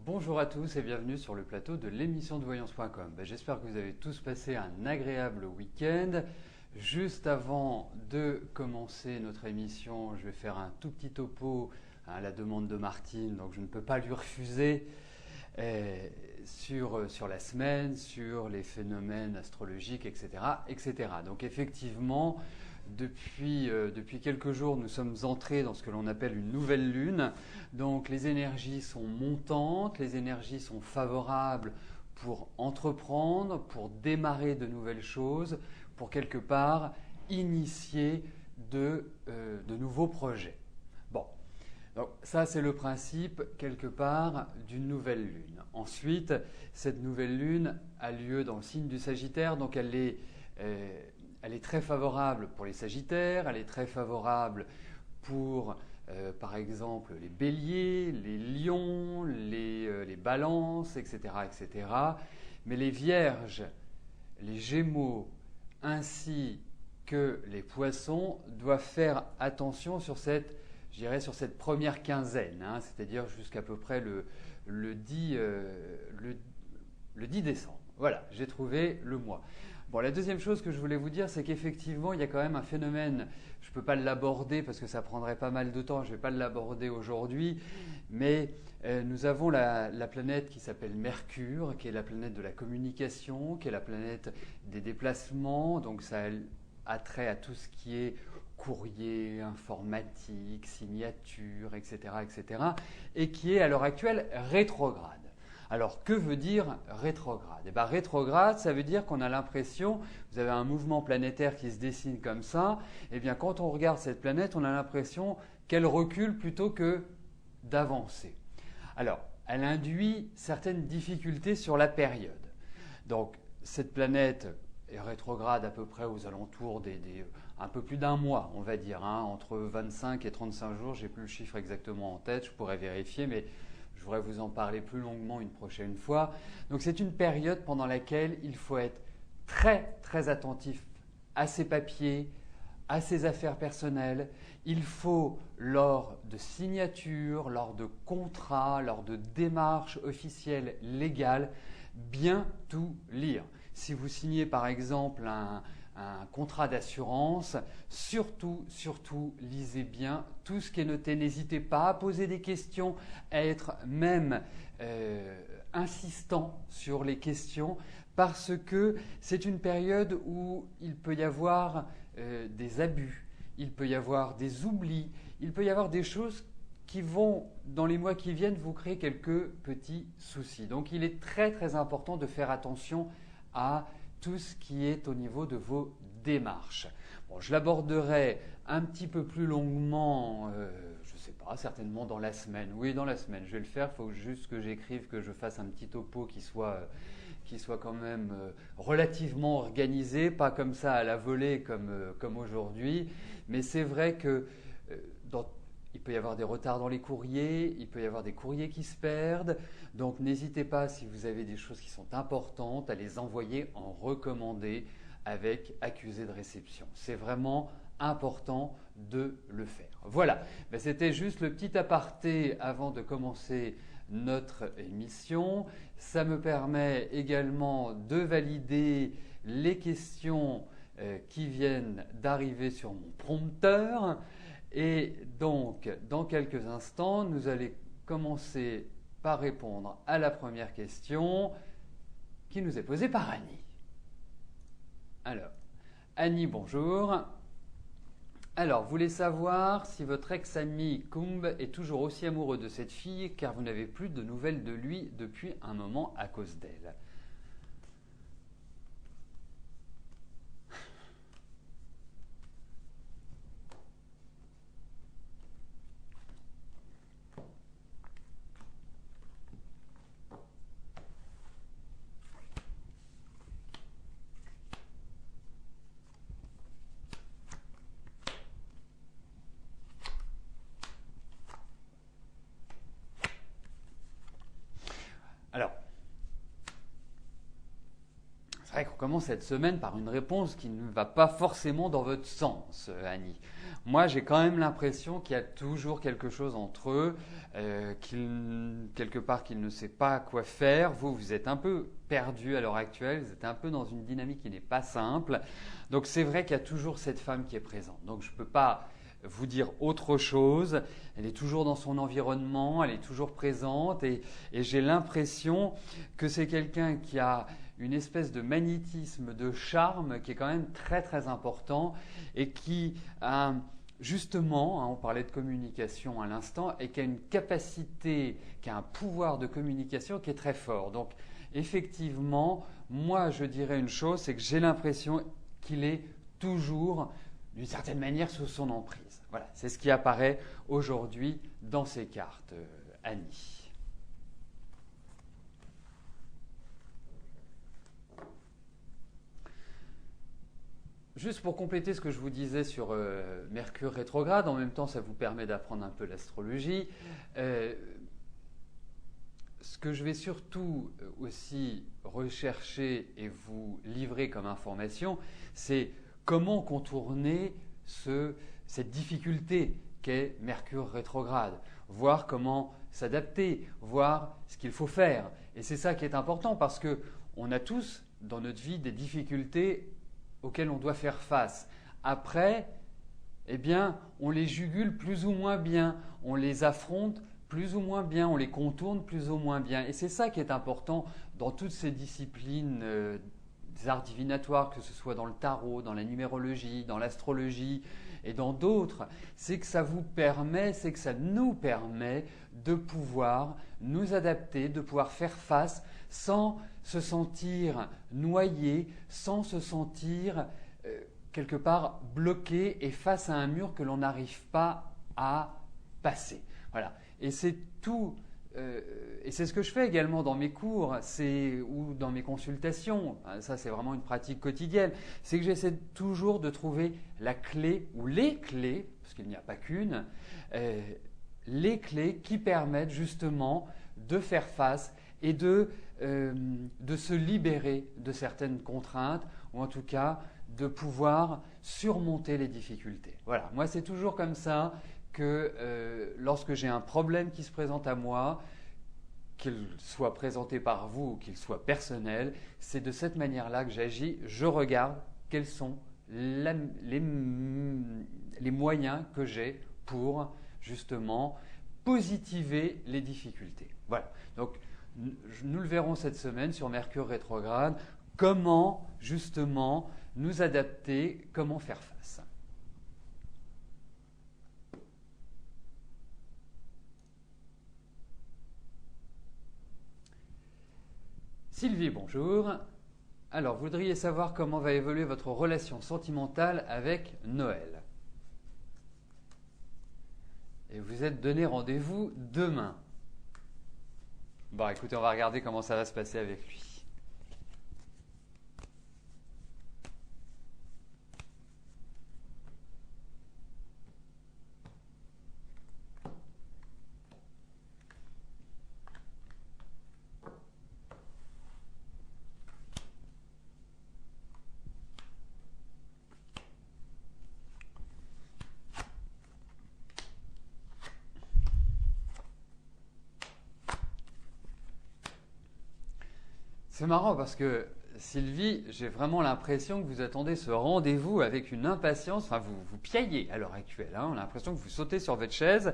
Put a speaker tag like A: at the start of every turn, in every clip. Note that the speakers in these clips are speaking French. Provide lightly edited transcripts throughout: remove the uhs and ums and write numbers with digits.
A: Bonjour à tous et bienvenue sur le plateau de l'émission de voyance.com. J'espère que vous avez tous passé un agréable week-end. Juste avant de commencer notre émission, je vais faire un tout petit topo à la demande de Martine, donc je ne peux pas lui refuser, sur la semaine, sur les phénomènes astrologiques, etc. etc. Donc effectivement, depuis quelques jours, nous sommes entrés dans ce que l'on appelle une nouvelle lune. Donc les énergies sont montantes, les énergies sont favorables pour entreprendre, pour démarrer de nouvelles choses, pour quelque part initier de nouveaux projets. Bon, donc ça c'est le principe quelque part d'une nouvelle lune. Ensuite, cette nouvelle lune a lieu dans le signe du Sagittaire, donc elle est très favorable pour les Sagittaires, elle est très favorable pour par exemple les Béliers, les Lions, les Balances, etc., etc. Mais les Vierges, les Gémeaux, ainsi que les Poissons doivent faire attention sur cette, je dirais, sur cette première quinzaine, hein, c'est-à-dire jusqu'à peu près le 10 décembre. Voilà, j'ai trouvé le mois. Bon, la deuxième chose que je voulais vous dire, c'est qu'effectivement, il y a quand même un phénomène, je ne peux pas l'aborder parce que ça prendrait pas mal de temps, je ne vais pas l'aborder aujourd'hui, mais nous avons la planète qui s'appelle Mercure, qui est la planète de la communication, qui est la planète des déplacements, donc ça a trait à tout ce qui est courrier, informatique, signature, etc., etc., et qui est à l'heure actuelle rétrograde. Alors, que veut dire rétrograde? Rétrograde, ça veut dire qu'on a l'impression, vous avez un mouvement planétaire qui se dessine comme ça, et bien quand on regarde cette planète, on a l'impression qu'elle recule plutôt que d'avancer. Alors, elle induit certaines difficultés sur la période. Donc, cette planète est rétrograde à peu près aux alentours un peu plus d'un mois, on va dire, hein, entre 25 et 35 jours, j'ai plus le chiffre exactement en tête, je pourrais vérifier, mais je voudrais vous en parler plus longuement une prochaine fois. Donc c'est une période pendant laquelle il faut être très très attentif à ses papiers, à ses affaires personnelles. Il faut, lors de signatures, lors de contrats, lors de démarches officielles légales, bien tout lire. Si vous signez par exemple un contrat d'assurance, surtout, lisez bien tout ce qui est noté. N'hésitez pas à poser des questions, à être même insistant sur les questions, parce que c'est une période où il peut y avoir des abus, il peut y avoir des oublis, il peut y avoir des choses qui vont, dans les mois qui viennent, vous créer quelques petits soucis. Donc il est très très important de faire attention à tout ce qui est au niveau de vos démarches. Bon, je l'aborderai un petit peu plus longuement, je ne sais pas, certainement dans la semaine. Oui, dans la semaine, je vais le faire. Il faut juste que j'écrive, que je fasse un petit topo qui soit quand même relativement organisé, pas comme ça à la volée comme aujourd'hui. Mais c'est vrai que il peut y avoir des retards dans les courriers, il peut y avoir des courriers qui se perdent. Donc n'hésitez pas, si vous avez des choses qui sont importantes, à les envoyer en recommandé avec accusé de réception. C'est vraiment important de le faire. Voilà, c'était juste le petit aparté avant de commencer notre émission. Ça me permet également de valider les questions qui viennent d'arriver sur mon prompteur. Et donc, dans quelques instants, nous allons commencer par répondre à la première question qui nous est posée par Annie. Alors, Annie, bonjour. Alors, vous voulez savoir si votre ex-ami Kumb est toujours aussi amoureux de cette fille car vous n'avez plus de nouvelles de lui depuis un moment à cause d'elle. Alors, on commence cette semaine par une réponse qui ne va pas forcément dans votre sens, Annie. Moi, j'ai quand même l'impression qu'il y a toujours quelque chose entre eux, quelque part qu'il ne sait pas quoi faire. Vous êtes un peu perdu à l'heure actuelle, vous êtes un peu dans une dynamique qui n'est pas simple. Donc c'est vrai qu'il y a toujours cette femme qui est présente. Donc je ne peux pas vous dire autre chose. Elle est toujours dans son environnement, elle est toujours présente et j'ai l'impression que c'est quelqu'un qui a une espèce de magnétisme, de charme qui est quand même très très important et qui a justement, on parlait de communication à l'instant, et qui a une capacité, qui a un pouvoir de communication qui est très fort. Donc effectivement, moi je dirais une chose, c'est que j'ai l'impression qu'il est toujours d'une certaine manière sous son emprise. Voilà, c'est ce qui apparaît aujourd'hui dans ces cartes, Annie. Juste pour compléter ce que je vous disais sur Mercure rétrograde, en même temps ça vous permet d'apprendre un peu l'astrologie. Ce que je vais surtout aussi rechercher et vous livrer comme information, c'est comment contourner cette difficulté qu'est Mercure rétrograde, voir comment s'adapter, voir ce qu'il faut faire. Et c'est ça qui est important parce qu'on a tous dans notre vie des difficultés auxquelles on doit faire face. Après, eh bien, on les jugule plus ou moins bien, on les affronte plus ou moins bien, on les contourne plus ou moins bien. Et c'est ça qui est important dans toutes ces disciplines des arts divinatoires, que ce soit dans le tarot, dans la numérologie, dans l'astrologie et dans d'autres, c'est que ça vous permet, c'est que ça nous permet de pouvoir nous adapter, de pouvoir faire face sans se sentir noyé, sans se sentir quelque part bloqué et face à un mur que l'on n'arrive pas à passer. Voilà. Et c'est tout. Et c'est ce que je fais également dans mes cours ou dans mes consultations. Ça, c'est vraiment une pratique quotidienne. C'est que j'essaie toujours de trouver la clé ou les clés, parce qu'il n'y a pas qu'une, les clés qui permettent justement de faire face et de se libérer de certaines contraintes ou en tout cas de pouvoir surmonter les difficultés. Voilà, moi c'est toujours comme ça que lorsque j'ai un problème qui se présente à moi, qu'il soit présenté par vous ou qu'il soit personnel, c'est de cette manière-là que j'agis. Je regarde quels sont les moyens que j'ai pour justement positiver les difficultés. Voilà, donc nous le verrons cette semaine sur Mercure rétrograde, comment justement nous adapter, comment faire face. Sylvie, bonjour. Alors, vous voudriez savoir comment va évoluer votre relation sentimentale avec Noël. Et vous êtes donné rendez-vous demain. Bon, écoutez, on va regarder comment ça va se passer avec lui. C'est marrant parce que Sylvie, j'ai vraiment l'impression que vous attendez ce rendez-vous avec une impatience. Enfin, vous piaillez à l'heure actuelle. On a l'impression que vous sautez sur votre chaise,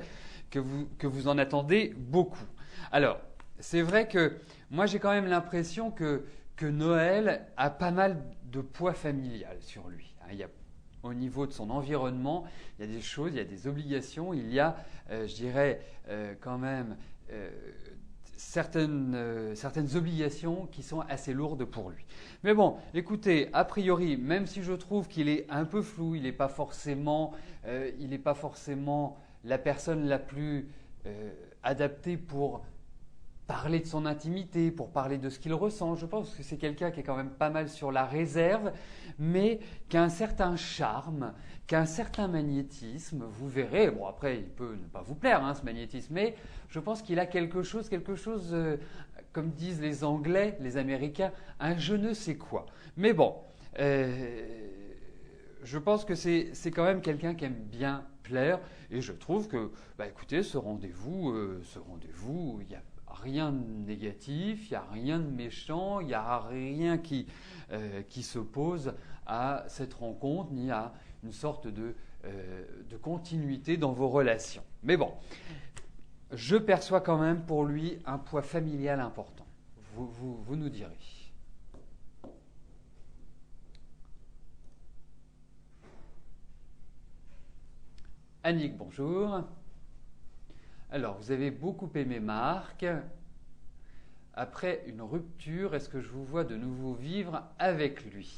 A: que vous en attendez beaucoup. Alors, c'est vrai que moi, j'ai quand même l'impression que Noël a pas mal de poids familial sur lui. Au niveau de son environnement, il y a des choses, il y a des obligations, il y a, je dirais, quand même certaines obligations qui sont assez lourdes pour lui. Mais bon, écoutez, a priori, même si je trouve qu'il est un peu flou, il n'est pas forcément la personne la plus adaptée pour parler de son intimité, pour parler de ce qu'il ressent. Je pense que c'est quelqu'un qui est quand même pas mal sur la réserve, mais qui a un certain charme, qui a un certain magnétisme. Vous verrez, bon après il peut ne pas vous plaire ce magnétisme, mais je pense qu'il a quelque chose, comme disent les Anglais, les Américains, un je ne sais quoi. Mais bon, je pense que c'est quand même quelqu'un qui aime bien plaire, et je trouve que, écoutez, ce rendez-vous, il n'y a rien de négatif, il n'y a rien de méchant, il n'y a rien qui s'oppose à cette rencontre, ni à une sorte de continuité dans vos relations. Mais bon, je perçois quand même pour lui un poids familial important. Vous nous direz. Annick, bonjour. Alors, vous avez beaucoup aimé Marc. Après une rupture, est-ce que je vous vois de nouveau vivre avec lui?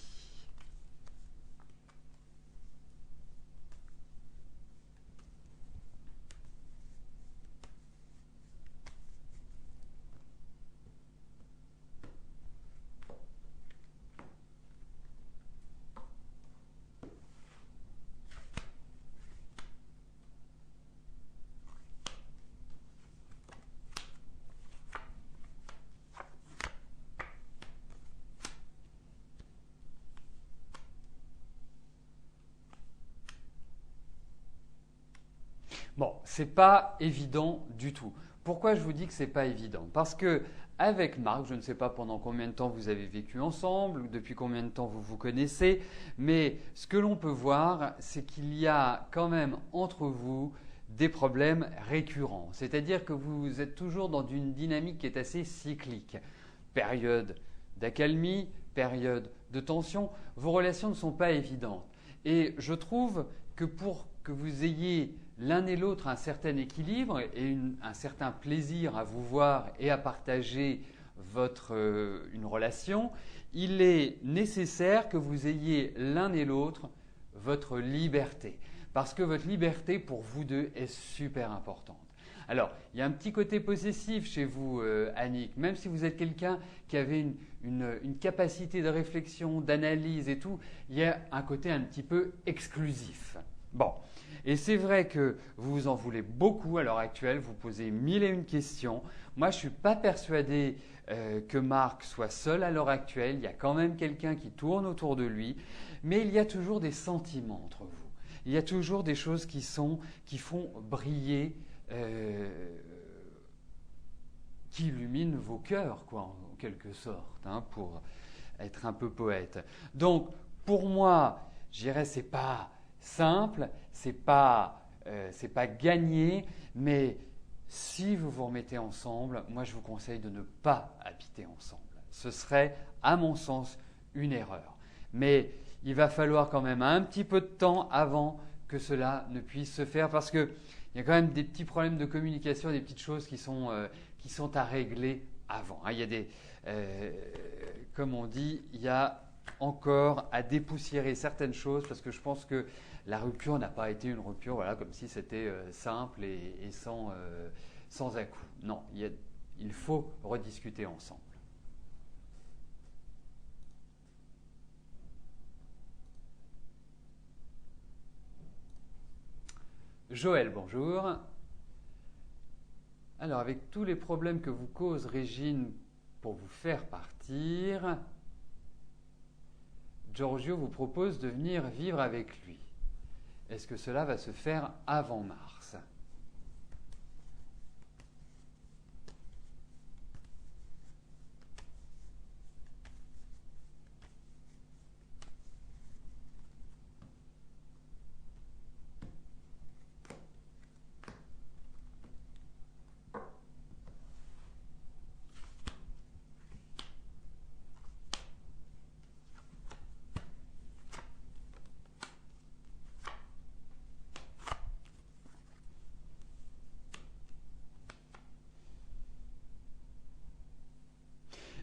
A: Bon, c'est pas évident du tout. Pourquoi je vous dis que c'est pas évident? Parce que avec Marc, je ne sais pas pendant combien de temps vous avez vécu ensemble ou depuis combien de temps vous vous connaissez, mais ce que l'on peut voir, c'est qu'il y a quand même entre vous des problèmes récurrents. C'est-à-dire que vous êtes toujours dans une dynamique qui est assez cyclique. Période d'accalmie, période de tension, vos relations ne sont pas évidentes. Et je trouve que pour que vous ayez l'un et l'autre un certain équilibre et un certain plaisir à vous voir et à partager une relation, il est nécessaire que vous ayez l'un et l'autre votre liberté. Parce que votre liberté pour vous deux est super importante. Alors, il y a un petit côté possessif chez vous, Annick, même si vous êtes quelqu'un qui avait une capacité de réflexion, d'analyse et tout, il y a un côté un petit peu exclusif. Bon, et c'est vrai que vous vous en voulez beaucoup à l'heure actuelle, vous posez mille et une questions. Moi, je ne suis pas persuadé que Marc soit seul à l'heure actuelle, il y a quand même quelqu'un qui tourne autour de lui, mais il y a toujours des sentiments entre vous. Il y a toujours des choses qui font briller, qui illuminent vos cœurs, quoi, en quelque sorte, pour être un peu poète. Donc, pour moi, je dirais, c'est pas simple, c'est pas gagné, mais si vous vous remettez ensemble, moi je vous conseille de ne pas habiter ensemble. Ce serait, à mon sens, une erreur. Mais il va falloir quand même un petit peu de temps avant que cela ne puisse se faire parce qu'il y a quand même des petits problèmes de communication, des petites choses qui sont à régler avant. Il y a comme on dit, il y a encore à dépoussiérer certaines choses parce que je pense que la rupture n'a pas été une rupture comme si c'était simple et sans à-coups. Non, il faut rediscuter ensemble. Joël, bonjour. Alors, avec tous les problèmes que vous cause Régine pour vous faire partir, Giorgio vous propose de venir vivre avec lui. Est-ce que cela va se faire avant mars?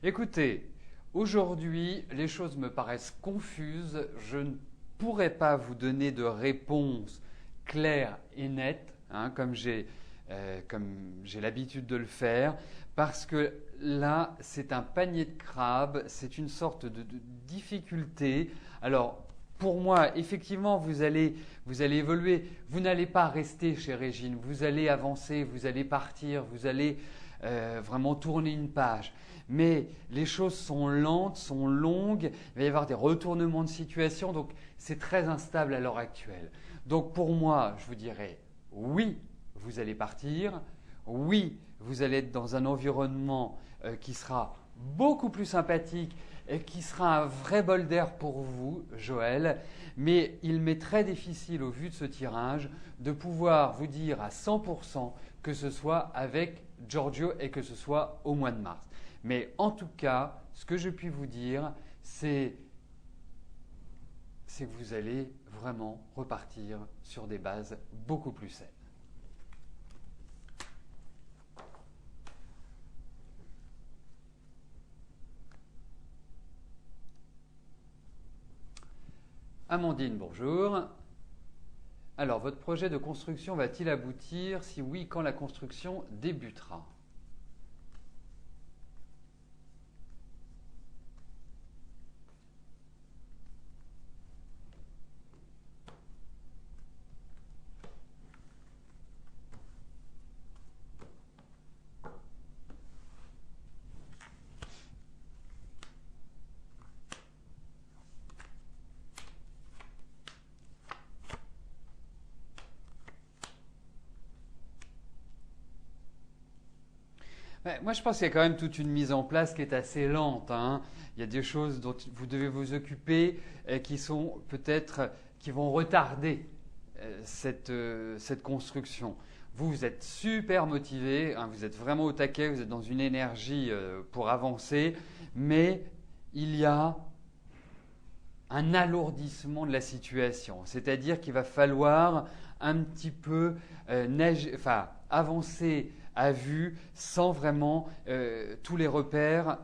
A: Écoutez, aujourd'hui, les choses me paraissent confuses. Je ne pourrais pas vous donner de réponse claire et nette, comme j'ai comme j'ai l'habitude de le faire, parce que là, c'est un panier de crabes, c'est une sorte de difficulté. Alors, pour moi, effectivement, vous allez évoluer. Vous n'allez pas rester chez Régine. Vous allez avancer, vous allez partir, vous allez vraiment tourner une page. Mais les choses sont lentes, sont longues. Il va y avoir des retournements de situation. Donc, c'est très instable à l'heure actuelle. Donc, pour moi, je vous dirais oui, vous allez partir. Oui, vous allez être dans un environnement qui sera beaucoup plus sympathique et qui sera un vrai bol d'air pour vous, Joël. Mais il m'est très difficile, au vu de ce tirage, de pouvoir vous dire à 100% que ce soit avec Giorgio et que ce soit au mois de mars. Mais en tout cas, ce que je puis vous dire, c'est que vous allez vraiment repartir sur des bases beaucoup plus saines. Amandine, bonjour. Alors, votre projet de construction va-t-il aboutir? Si oui, quand la construction débutera? Ouais, moi, je pense qu'il y a quand même toute une mise en place qui est assez lente, hein. Il y a des choses dont vous devez vous occuper qui sont peut-être qui vont retarder cette construction. Vous, vous êtes super motivé, hein, vous êtes vraiment au taquet, vous êtes dans une énergie pour avancer, mais il y a un alourdissement de la situation. C'est-à-dire qu'il va falloir un petit peu avancer à vue sans vraiment tous les repères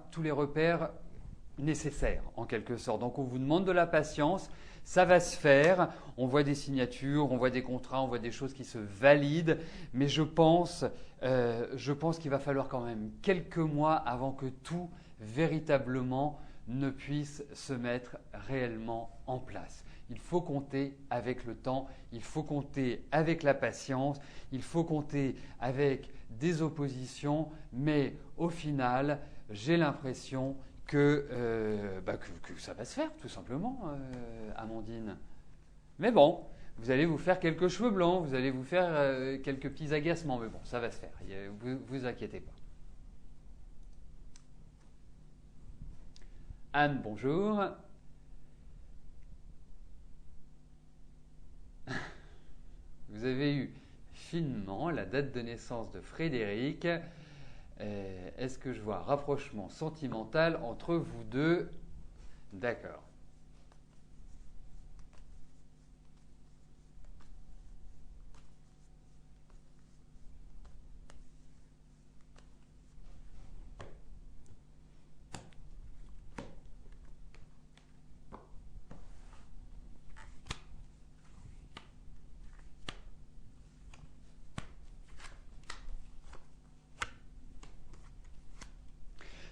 A: nécessaires en quelque sorte. Donc on vous demande de la patience, ça va se faire, on voit des signatures, on voit des contrats, on voit des choses qui se valident, mais je pense qu'il va falloir quand même quelques mois avant que tout véritablement ne puisse se mettre réellement en place. Il faut compter avec le temps, il faut compter avec la patience, il faut compter avec des oppositions, mais au final, j'ai l'impression que ça va se faire, tout simplement, Amandine. Mais bon, vous allez vous faire quelques cheveux blancs, vous allez vous faire quelques petits agacements, mais bon, ça va se faire, vous inquiétez pas. Anne, bonjour. Vous avez eu finement la date de naissance de Frédéric. Est-ce que je vois un rapprochement sentimental entre vous deux? D'accord.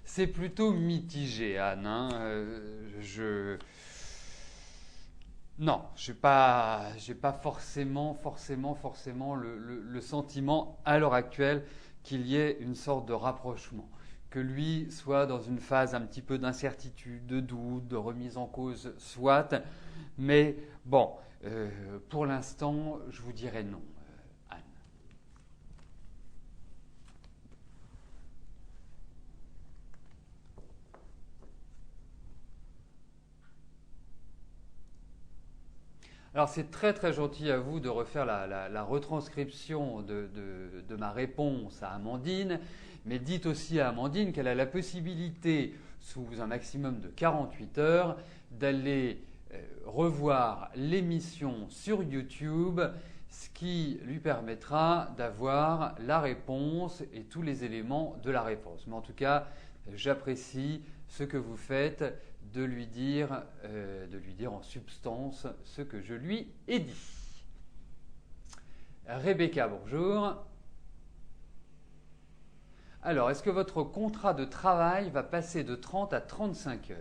A: C'est plutôt mitigé, Anne, hein. Non, j'ai pas forcément le sentiment à l'heure actuelle qu'il y ait une sorte de rapprochement. Que lui soit dans une phase un petit peu d'incertitude, de doute, de remise en cause, soit. Mais bon, pour l'instant, je vous dirais non, Anne. Alors c'est très très gentil à vous de refaire la retranscription de ma réponse à Amandine, mais dites aussi à Amandine qu'elle a la possibilité, sous un maximum de 48 heures, d'aller revoir l'émission sur YouTube, ce qui lui permettra d'avoir la réponse et tous les éléments de la réponse. Mais en tout cas, j'apprécie ce que vous faites de lui dire en substance ce que je lui ai dit. Rebecca, bonjour. Alors, est-ce que votre contrat de travail va passer de 30 à 35 heures?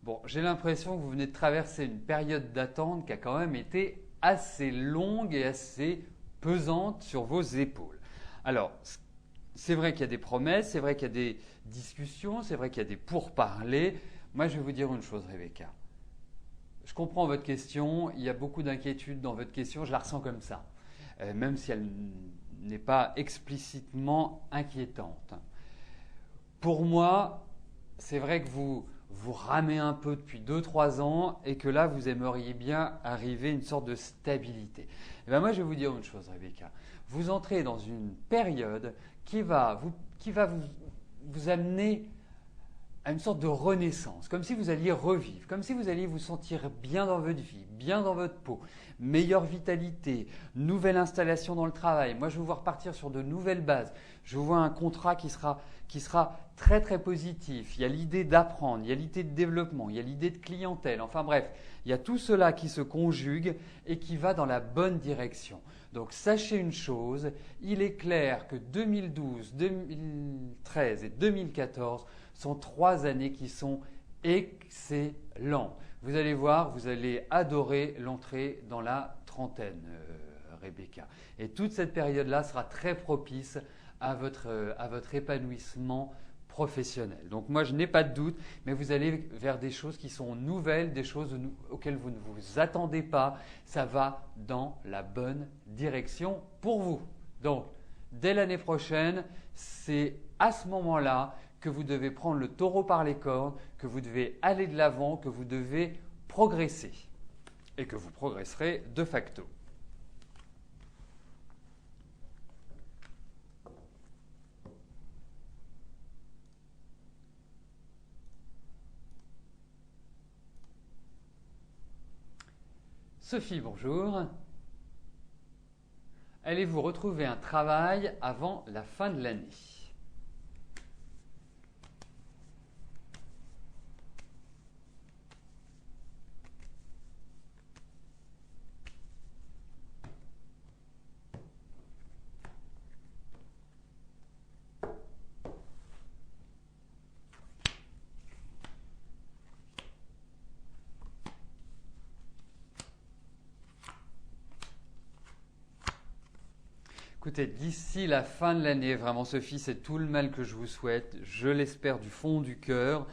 A: Bon, j'ai l'impression que vous venez de traverser une période d'attente qui a quand même été assez longue et assez pesante sur vos épaules. Alors, c'est vrai qu'il y a des promesses, c'est vrai qu'il y a des discussions, c'est vrai qu'il y a des pourparlers. Moi, je vais vous dire une chose, Rebecca. Je comprends votre question, il y a beaucoup d'inquiétude dans votre question, je la ressens comme ça, même si elle n'est pas explicitement inquiétante. Pour moi, c'est vrai que vous ramez un peu depuis 2-3 ans et que là, vous aimeriez bien arriver à une sorte de stabilité. Et ben moi, je vais vous dire une chose, Rebecca. Vous entrez dans une période qui va vous amener à une sorte de renaissance, comme si vous alliez revivre, comme si vous alliez vous sentir bien dans votre vie, bien dans votre peau, meilleure vitalité, nouvelle installation dans le travail. Moi, je vous vois repartir sur de nouvelles bases. Je vous vois un contrat qui sera très très positif. Il y a l'idée d'apprendre, il y a l'idée de développement, il y a l'idée de clientèle. Enfin bref, il y a tout cela qui se conjugue et qui va dans la bonne direction. Donc sachez une chose, il est clair que 2012, 2013 et 2014 sont 3 années qui sont excellentes. Vous allez voir, vous allez adorer l'entrée dans la trentaine, Rebecca. Et toute cette période-là sera très propice à votre épanouissement professionnel. Donc moi, je n'ai pas de doute, mais vous allez vers des choses qui sont nouvelles, des choses auxquelles vous ne vous attendez pas. Ça va dans la bonne direction pour vous. Donc, dès l'année prochaine, c'est à ce moment-là que vous devez prendre le taureau par les cornes, que vous devez aller de l'avant, que vous devez progresser et que vous progresserez de facto. Sophie, bonjour. Allez-vous retrouver un travail avant la fin de l'année? Écoutez, d'ici la fin de l'année, vraiment Sophie, c'est tout le mal que je vous souhaite. Je l'espère du fond du cœur.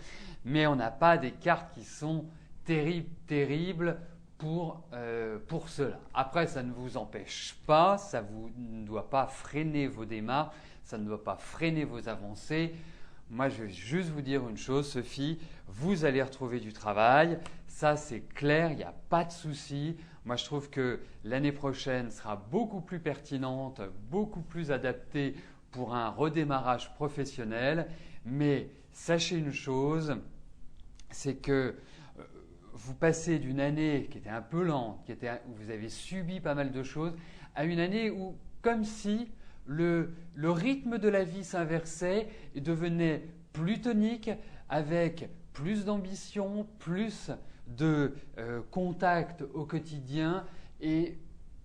A: Mais on n'a pas des cartes qui sont terribles pour cela. Après, ça ne vous empêche pas, ne doit pas freiner vos démarches, ça ne doit pas freiner vos avancées. Moi, je vais juste vous dire une chose, Sophie, vous allez retrouver du travail. Ça, c'est clair, il n'y a pas de souci. Moi, je trouve que l'année prochaine sera beaucoup plus pertinente, beaucoup plus adaptée pour un redémarrage professionnel. Mais sachez une chose, c'est que vous passez d'une année qui était un peu lente, où vous avez subi pas mal de choses, à une année où, comme si le rythme de la vie s'inversait et devenait plus tonique, avec plus d'ambition, plus de contact au quotidien et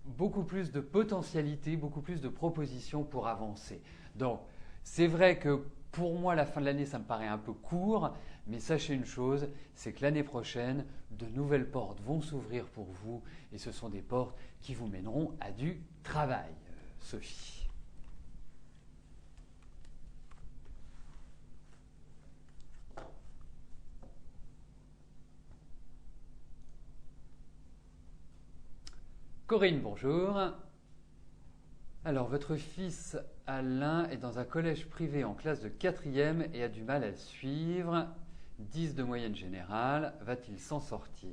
A: beaucoup plus de potentialités, beaucoup plus de propositions pour avancer. Donc, c'est vrai que pour moi, la fin de l'année, ça me paraît un peu court, mais sachez une chose, c'est que l'année prochaine, de nouvelles portes vont s'ouvrir pour vous et ce sont des portes qui vous mèneront à du travail, Sophie. Corinne, bonjour. Alors, votre fils Alain est dans un collège privé en classe de 4e et a du mal à suivre. 10 de moyenne générale. Va-t-il s'en sortir?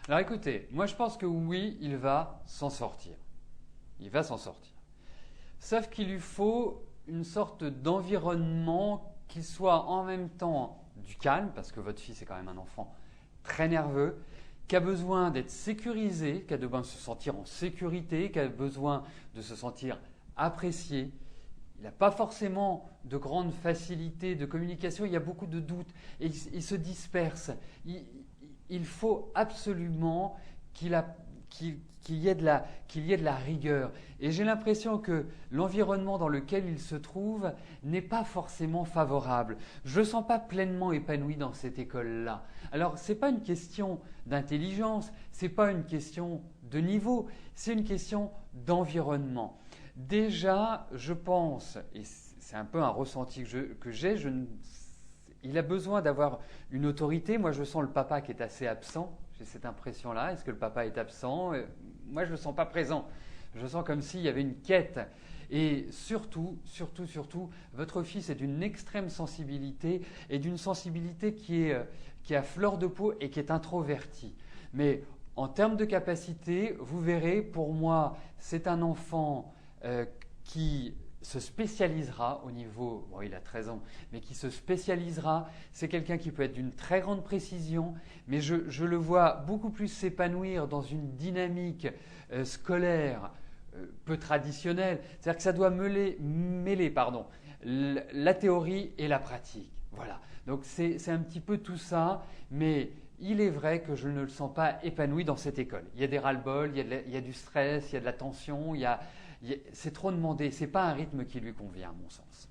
A: Alors écoutez, moi je pense que oui, il va s'en sortir. Il va s'en sortir. Sauf qu'il lui faut une sorte d'environnement qui soit en même temps du calme, parce que votre fils est quand même un enfant très nerveux, qui a besoin d'être sécurisé, qui a besoin de se sentir en sécurité, qui a besoin de se sentir apprécié. Il n'a pas forcément de grande facilité de communication, il y a beaucoup de doutes et il se disperse. Il faut absolument qu'il y ait de la rigueur. Et j'ai l'impression que l'environnement dans lequel il se trouve n'est pas forcément favorable. Je ne le sens pas pleinement épanoui dans cette école-là. Alors, ce n'est pas une question d'intelligence, ce n'est pas une question de niveau, c'est une question d'environnement. Déjà, je pense, et c'est un peu un ressenti que j'ai, il a besoin d'avoir une autorité. Moi, je sens le papa qui est assez absent. J'ai cette impression-là. Est-ce que le papa est absent? Moi, je ne le sens pas présent. Je sens comme s'il y avait une quête. Et surtout, votre fils est d'une extrême sensibilité et d'une sensibilité qui est à fleur de peau et qui est introvertie. Mais en termes de capacité, vous verrez, pour moi, c'est un enfant qui se spécialisera au niveau, bon, il a 13 ans, mais qui se spécialisera. C'est quelqu'un qui peut être d'une très grande précision, mais je le vois beaucoup plus s'épanouir dans une dynamique scolaire peu traditionnelle. C'est-à-dire que ça doit mêler la théorie et la pratique. Voilà. Donc c'est un petit peu tout ça, mais il est vrai que je ne le sens pas épanoui dans cette école. Il y a des ras-le-bol, il y a du stress, il y a de la tension, c'est trop demandé. Ce n'est pas un rythme qui lui convient, à mon sens.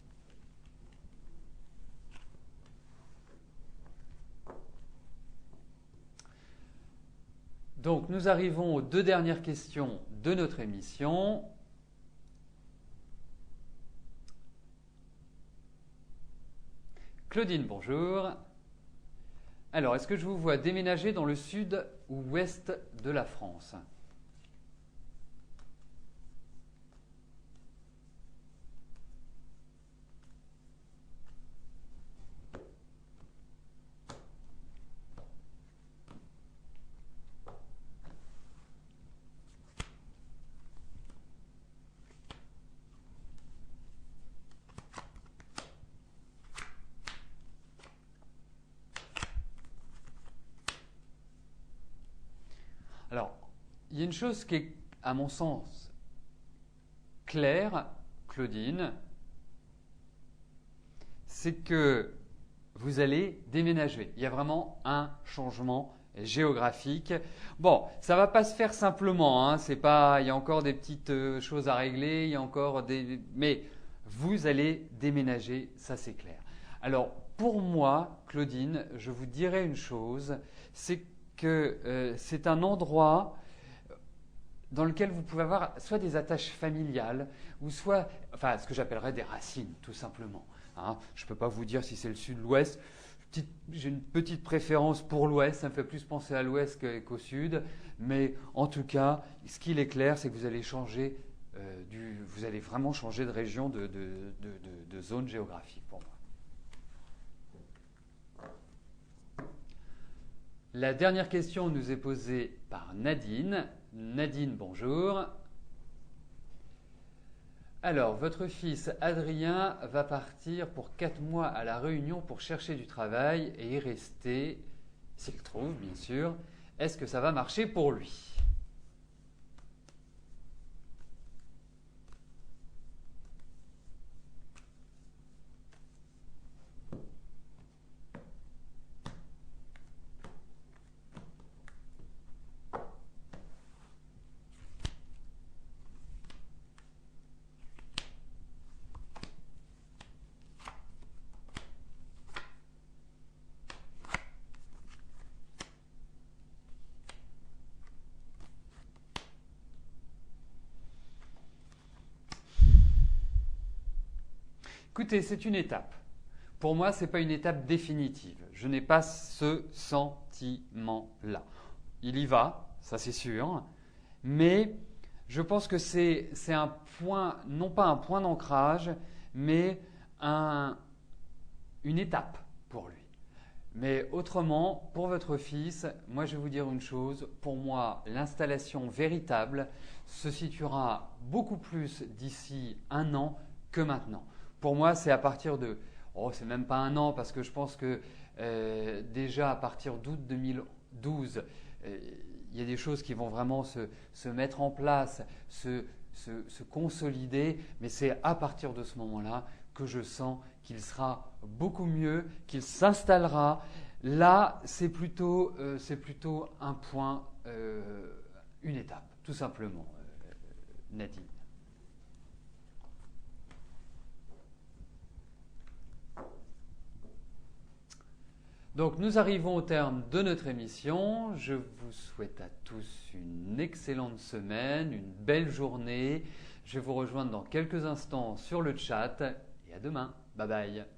A: Donc, nous arrivons aux deux dernières questions de notre émission. Claudine, bonjour. Alors, est-ce que je vous vois déménager dans le sud ou ouest de la France ? Alors, il y a une chose qui est, à mon sens, claire, Claudine, c'est que vous allez déménager. Il y a vraiment un changement géographique. Bon, ça ne va pas se faire simplement, hein. C'est pas, il y a encore des petites choses à régler, il y a encore mais vous allez déménager, ça c'est clair. Alors, pour moi, Claudine, je vous dirais une chose, c'est que c'est un endroit dans lequel vous pouvez avoir soit des attaches familiales, ou soit, enfin, ce que j'appellerais des racines, tout simplement. Hein. Je ne peux pas vous dire si c'est le sud, l'ouest. J'ai une petite préférence pour l'ouest, ça me fait plus penser à l'ouest qu'au sud. Mais en tout cas, ce qu'il est clair, c'est que vous allez changer, vous allez vraiment changer de région, de zone géographique pour moi. La dernière question nous est posée par Nadine. Nadine, bonjour. Alors, votre fils Adrien va partir pour 4 mois à La Réunion pour chercher du travail et y rester, s'il trouve, bien sûr. Est-ce que ça va marcher pour lui ? Écoutez, c'est une étape. Pour moi, ce n'est pas une étape définitive. Je n'ai pas ce sentiment-là. Il y va, ça c'est sûr, mais je pense que c'est un point, non pas un point d'ancrage, mais une étape pour lui. Mais autrement, pour votre fils, moi je vais vous dire une chose, pour moi l'installation véritable se situera beaucoup plus d'ici un an que maintenant. Pour moi c'est à partir de, oh c'est même pas un an parce que je pense que déjà à partir d'août 2012, il y a des choses qui vont vraiment se mettre en place, se consolider, mais c'est à partir de ce moment-là que je sens qu'il sera beaucoup mieux, qu'il s'installera. Là, c'est plutôt un point, une étape, tout simplement, Nadine. Donc nous arrivons au terme de notre émission. Je vous souhaite à tous une excellente semaine, une belle journée. Je vais vous rejoindre dans quelques instants sur le chat et à demain. Bye bye.